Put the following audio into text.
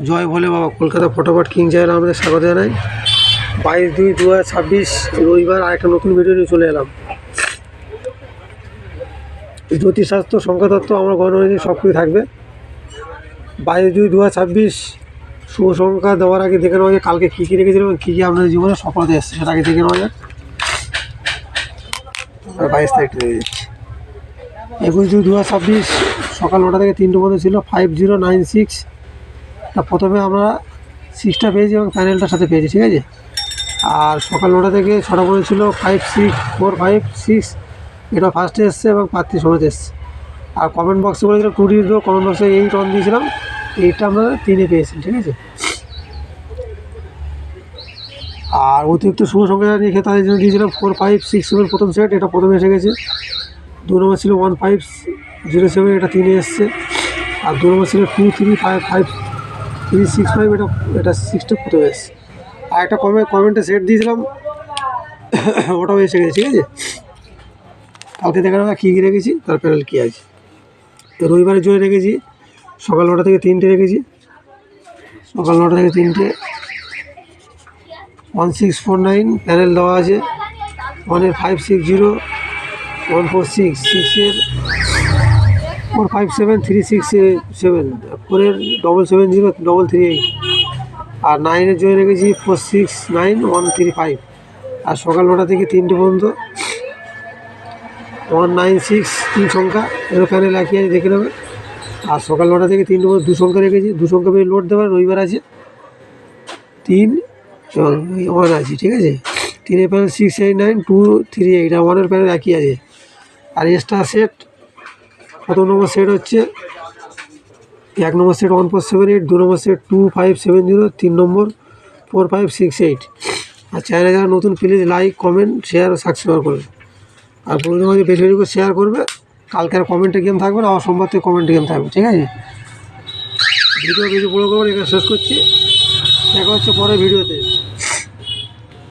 জয় ভোলে বাবা। কলকাতা ফটোফট কিং চ্যানেলে আমাদের স্বাগত জানাই। 22/2/2026 রবিবার আরেকটা নতুন ভিডিও নিয়ে চলে এলাম। জ্যোতিষশাস্ত্র, সংখ্যাতত্ত্ব, আমরা গণনা সব কিছু থাকবে। 22/2/2026 শুভ সংখ্যা দেওয়ার আগে দেখে নেওয়া যায় কালকে কী কী রেখেছিলাম এবং কী কী আপনাদের জীবনে সফলতা এসছে, সেটা আগে দেখে নেওয়া যাক। 22 তারিখটা হয়ে যাচ্ছে। 21/2/2026 সকাল 9টা থেকে 3টে মধ্যে ছিল 5096। তা প্রথমে আমরা 6টা পেয়েছি এবং প্যানেলটার সাথে পেয়েছি, ঠিক আছে। আর সকাল 9টা থেকে 6টা পর্যন্ত ছিল 56456, এটা ফার্স্টে এসছে এবং প্রার্থী সমেত এসছে। আর কমেন্ট বক্সে বলেছিলাম 2D কমেন্ট বক্সে 8 অন দিয়েছিলাম, 8টা আমরা 3-এ পেয়েছি, ঠিক আছে। আর অতিরিক্ত শুভ সংখ্যা রেখে তাদের জন্য দিয়েছিলাম 4567 প্রথম সেট, এটা প্রথমে এসে গেছে। 2 নম্বর ছিল 1507, এটা 3-এ এসছে। আর 2 নম্বর ছিল 235365, এটা 6টা প্রথমে এসছে। আর একটা কমেন্টে সেট দিয়েছিলাম, ওটাও এসে গেছে, ঠিক আছে। কালকে দেখা যাবে কী কী রেখেছি, তার প্যানেল কী আছে। রবিবারের জন্য রেখেছি সকাল 9টা থেকে 3টে রেখেছি। সকাল 9টা থেকে 3টে 1649 প্যানেল দেওয়া আছে। 1-এর 560, 146, 6-এর 457367, 4-এর 770338, আর 9-এর জন্য রেখেছি 469135। আর সকাল 9টা থেকে 3টে পর্যন্ত 196 3 সংখ্যা, এরও প্যানেল একই আছে, দেখে নেবে। আর সকাল 9টা থেকে 3টে পর্যন্ত 2 সংখ্যা রেখেছি, 2 সংখ্যা পেয়ে লোড দেওয়ার রবিবার আছে 3 এবং 1 আছে, ঠিক আছে। 3-এর প্যানেল 689238, আর 1-এর প্যানেল একই আছে। আর এক্সট্রা সেট প্রথম নম্বর সেট হচ্ছে 1 নম্বর সেট 1478, 2 নম্বর সেট 2570, 3 নম্বর 4568। আর চ্যানেলে যারা নতুন প্লিজ লাইক, কমেন্ট, শেয়ার ও সাবস্ক্রাইব করবে। আর বন্ধুদের মাঝে বেশি বেশি করে শেয়ার করবে। কালকে আর কমেন্টে গেম থাকবে না, আবার সোমবার থেকে কমেন্টে গেম থাকবে, ঠিক আছে। ভিডিও বেশি বড় করবো, এখানে শেষ করছি। দেখা হচ্ছে পরের ভিডিওতে।